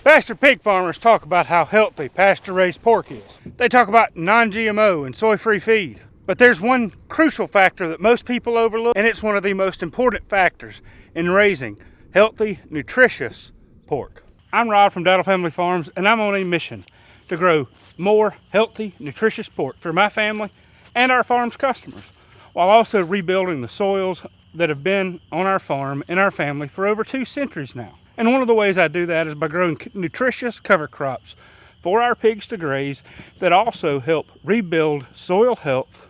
Pastured pig farmers talk about how healthy pasture-raised pork is. They talk about non-GMO and soy-free feed. But there's one crucial factor that most people overlook, and it's one of the most important factors in raising healthy, nutritious pork. I'm Rod from Dowdle Family Farms, and I'm on a mission to grow more healthy, nutritious pork for my family and our farm's customers, while also rebuilding the soils that have been on our farm and our family for over 2 centuries now. And one of the ways I do that is by growing nutritious cover crops for our pigs to graze that also help rebuild soil health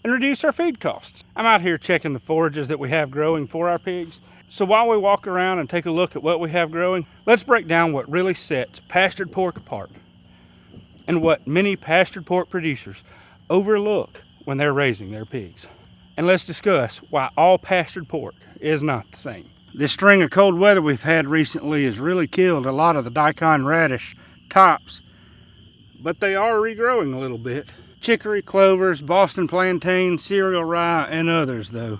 and reduce our feed costs. I'm out here checking the forages that we have growing for our pigs. So while we walk around and take a look at what we have growing, let's break down what really sets pastured pork apart and what many pastured pork producers overlook when they're raising their pigs. And let's discuss why all pastured pork is not the same. This string of cold weather we've had recently has really killed a lot of the daikon radish tops, but they are regrowing a little bit. Chicory, clovers, Boston plantain, cereal rye, and others, though,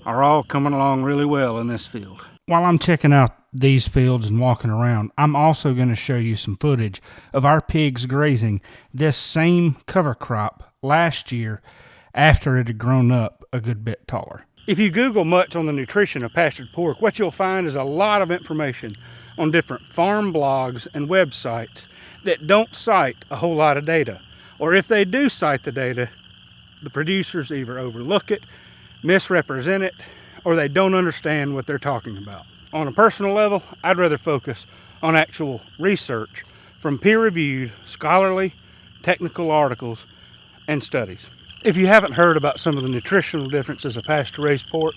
are all coming along really well in this field. While I'm checking out these fields and walking around, I'm also going to show you some footage of our pigs grazing this same cover crop last year after it had grown up a good bit taller. If you Google much on the nutrition of pastured pork, what you'll find is a lot of information on different farm blogs and websites that don't cite a whole lot of data. Or if they do cite the data, the producers either overlook it, misrepresent it, or they don't understand what they're talking about. On a personal level, I'd rather focus on actual research from peer-reviewed, scholarly, technical articles and studies. If you haven't heard about some of the nutritional differences of pasture-raised pork,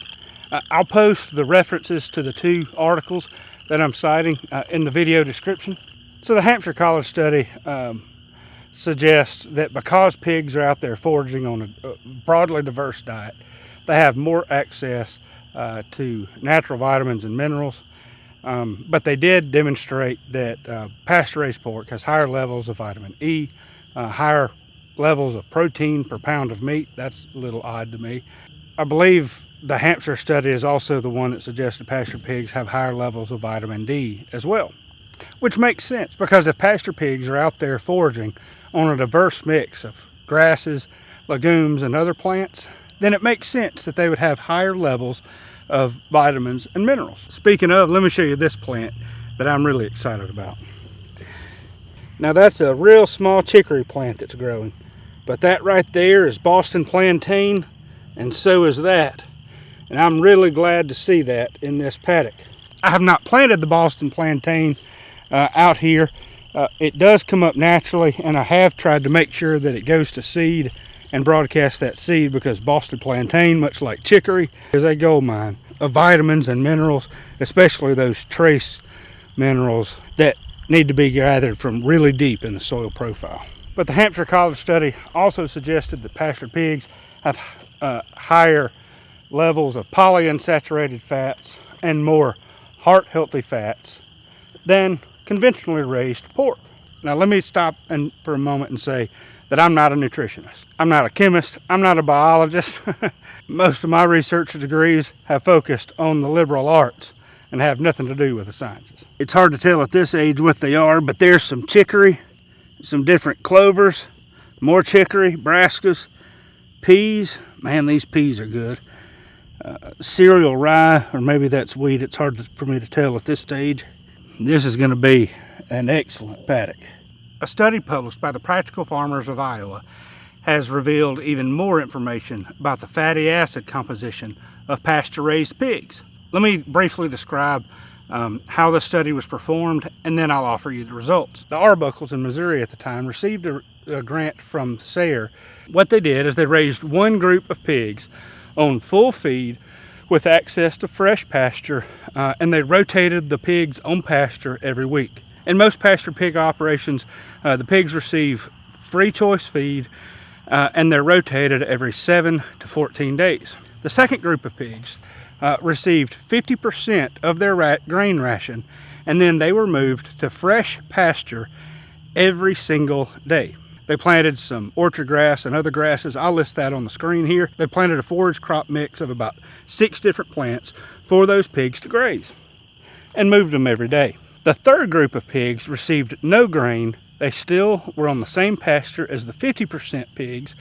I'll post the references to the 2 articles that I'm citing in the video description. So the Hampshire College study suggests that because pigs are out there foraging on a broadly diverse diet, they have more access to natural vitamins and minerals. But they did demonstrate that pasture-raised pork has higher levels of vitamin E, higher levels of protein per pound of meat. That's a little odd to me. I believe the Hampshire study is also the one that suggested pasture pigs have higher levels of vitamin D as well, which makes sense because if pasture pigs are out there foraging on a diverse mix of grasses, legumes, and other plants, then it makes sense that they would have higher levels of vitamins and minerals. Speaking of, let me show you this plant that I'm really excited about. Now that's a real small chicory plant that's growing. But that right there is Boston plantain, and so is that. And I'm really glad to see that in this paddock. I have not planted the Boston plantain out here. It does come up naturally, and I have tried to make sure that it goes to seed and broadcast that seed because Boston plantain, much like chicory, is a gold mine of vitamins and minerals, especially those trace minerals that need to be gathered from really deep in the soil profile. But the Hampshire College study also suggested that pastured pigs have higher levels of polyunsaturated fats and more heart-healthy fats than conventionally raised pork. Now let me stop for a moment and say that I'm not a nutritionist. I'm not a chemist. I'm not a biologist. Most of my research degrees have focused on the liberal arts and have nothing to do with the sciences. It's hard to tell at this age what they are, but there's some chicory, some different clovers, more chicory, brassicas, peas. Man, these peas are good. Cereal rye, or maybe that's wheat. It's hard for me to tell at this stage. This is going to be an excellent paddock. A study published by the Practical Farmers of Iowa has revealed even more information about the fatty acid composition of pasture-raised pigs. Let me briefly describe how the study was performed, and then I'll offer you the results. The Arbuckles in Missouri at the time received a grant from SARE. What they did is they raised one group of pigs on full feed with access to fresh pasture, and they rotated the pigs on pasture every week. In most pasture pig operations, the pigs receive free choice feed, and they're rotated every 7 to 14 days. The second group of pigs received 50% of their grain ration, and then they were moved to fresh pasture every single day. They planted some orchard grass and other grasses. I'll list that on the screen here. They planted a forage crop mix of about 6 different plants for those pigs to graze and moved them every day. The third group of pigs received no grain. They still were on the same pasture as the 50% pigs.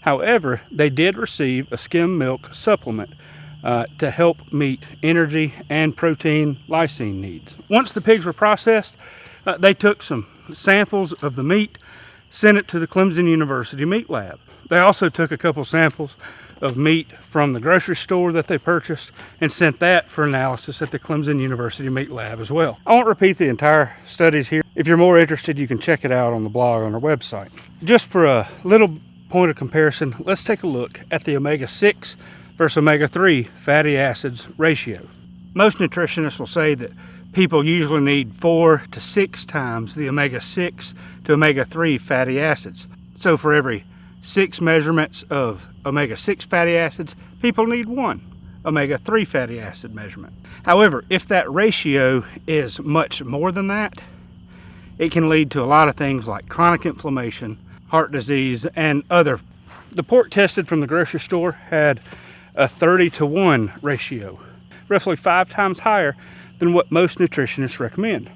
However, they did receive a skim milk supplement to help meet energy and protein lysine needs. Once the pigs were processed, they took some samples of the meat, sent it to the Clemson University meat lab. They also took a couple samples of meat from the grocery store that they purchased and sent that for analysis at the Clemson University meat lab as well. I won't repeat the entire studies here. If you're more interested, you can check it out on the blog on our website. Just for a little point of comparison, let's take a look at the omega-6 versus omega-3 fatty acids ratio. Most nutritionists will say that people usually need 4 to 6 times the omega-6 to omega-3 fatty acids. So for every 6 measurements of omega-6 fatty acids, people need 1 omega-3 fatty acid measurement. However, if that ratio is much more than that, it can lead to a lot of things like chronic inflammation, heart disease, and other. The pork tested from the grocery store had a 30-to-1 ratio, roughly 5 times higher than what most nutritionists recommend.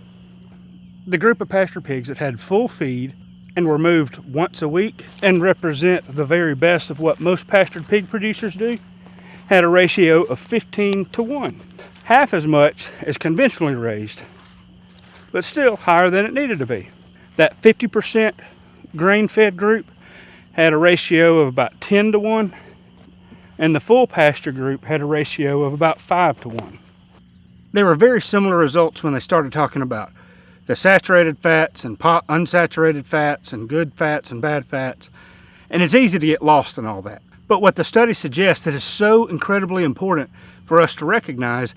The group of pasture pigs that had full feed and were moved once a week and represent the very best of what most pastured pig producers do had a ratio of 15-to-1, half as much as conventionally raised, but still higher than it needed to be. That 50% grain-fed group had a ratio of about 10-to-1, and the full pasture group had a ratio of about 5-to-1. There were very similar results when they started talking about the saturated fats and unsaturated fats and good fats and bad fats, and it's easy to get lost in all that. But what the study suggests that is so incredibly important for us to recognize,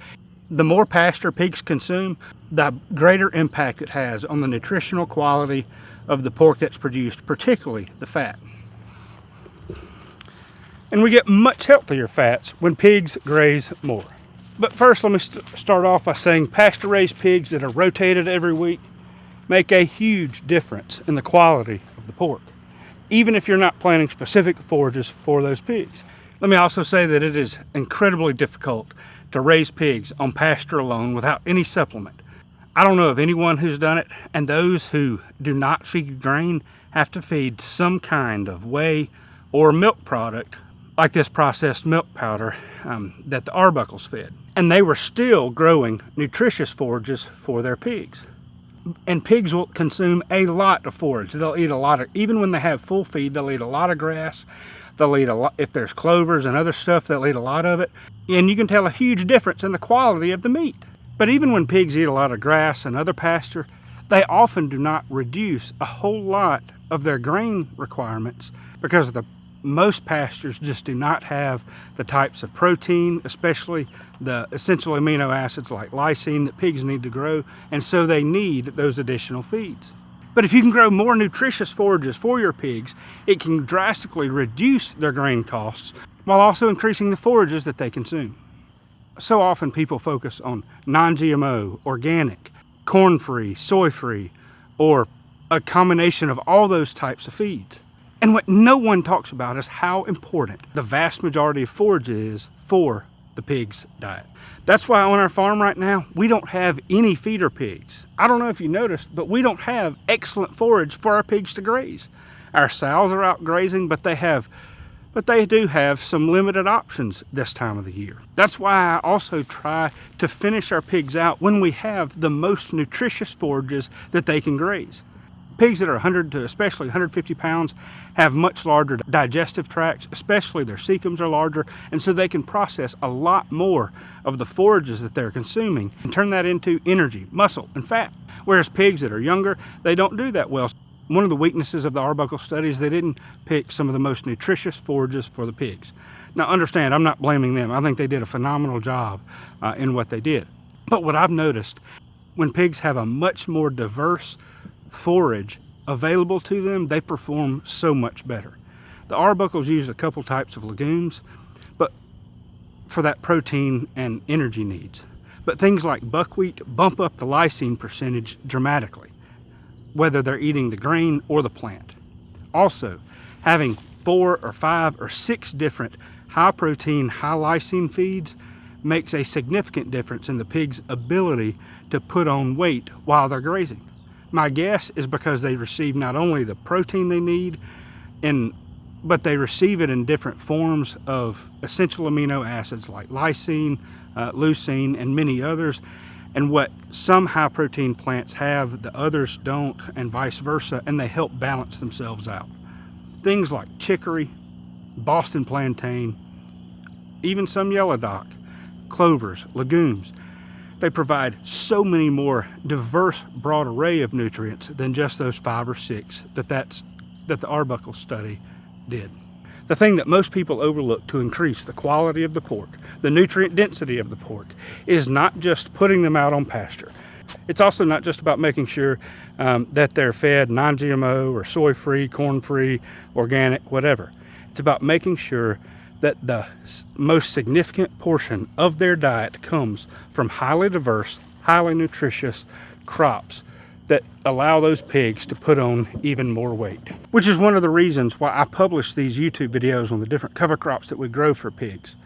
the more pasture pigs consume, the greater impact it has on the nutritional quality of the pork that's produced, particularly the fat. And we get much healthier fats when pigs graze more. But first, let me start off by saying pasture-raised pigs that are rotated every week make a huge difference in the quality of the pork, even if you're not planting specific forages for those pigs. Let me also say that it is incredibly difficult to raise pigs on pasture alone without any supplement. I don't know of anyone who's done it, and those who do not feed grain have to feed some kind of whey or milk product, like this processed milk powder that the Arbuckles fed. And they were still growing nutritious forages for their pigs. And pigs will consume a lot of forage. They'll eat a lot of, even when they have full feed, they'll eat a lot of grass. They'll eat a lot, if there's clovers and other stuff, they'll eat a lot of it. And you can tell a huge difference in the quality of the meat. But even when pigs eat a lot of grass and other pasture, they often do not reduce a whole lot of their grain requirements because most pastures just do not have the types of protein, especially the essential amino acids like lysine that pigs need to grow, and so they need those additional feeds. But if you can grow more nutritious forages for your pigs, it can drastically reduce their grain costs while also increasing the forages that they consume. So often people focus on non-GMO, organic, corn-free, soy-free, or a combination of all those types of feeds. And what no one talks about is how important the vast majority of forage is for the pig's diet. That's why on our farm right now, we don't have any feeder pigs. I don't know if you noticed, but we don't have excellent forage for our pigs to graze. Our sows are out grazing, but they do have some limited options this time of the year. That's why I also try to finish our pigs out when we have the most nutritious forages that they can graze. Pigs that are 100 to especially 150 pounds have much larger digestive tracts, especially their cecums are larger, and so they can process a lot more of the forages that they're consuming and turn that into energy, muscle, and fat. Whereas pigs that are younger, they don't do that well. One of the weaknesses of the Arbuckle study is they didn't pick some of the most nutritious forages for the pigs. Now understand, I'm not blaming them. I think they did a phenomenal job in what they did. But what I've noticed, when pigs have a much more diverse forage available to them, they perform so much better. The Arbuckles use a couple types of legumes, but for that protein and energy needs. But things like buckwheat bump up the lysine percentage dramatically, whether they're eating the grain or the plant. Also, having 4 or 5 or 6 different high protein, high lysine feeds makes a significant difference in the pig's ability to put on weight while they're grazing. My guess is because they receive not only the protein they need, but they receive it in different forms of essential amino acids like lysine, leucine, and many others. And what some high protein plants have, the others don't, and vice versa, and they help balance themselves out. Things like chicory, Boston plantain, even some yellow dock, clovers, legumes. They provide so many more diverse, broad array of nutrients than just those 5 or 6 that the Arbuckle study did. The thing that most people overlook to increase the quality of the pork, the nutrient density of the pork, is not just putting them out on pasture. It's also not just about making sure that they're fed non-GMO or soy-free, corn-free, organic, whatever. It's about making sure that the most significant portion of their diet comes from highly diverse, highly nutritious crops that allow those pigs to put on even more weight. Which is one of the reasons why I publish these YouTube videos on the different cover crops that we grow for pigs.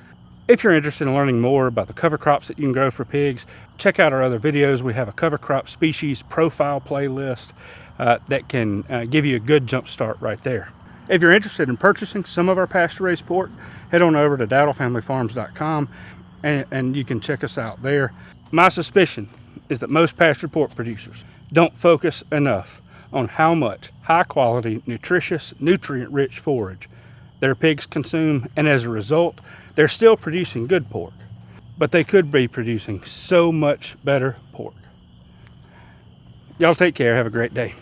If you're interested in learning more about the cover crops that you can grow for pigs, check out our other videos. We have a cover crop species profile playlist that can give you a good jump start right there. If you're interested in purchasing some of our pasture-raised pork, head on over to dowdlefamilyfarms.com and you can check us out there. My suspicion is that most pastured pork producers don't focus enough on how much high-quality, nutritious, nutrient-rich forage their pigs consume, and as a result, they're still producing good pork, but they could be producing so much better pork. Y'all take care. Have a great day.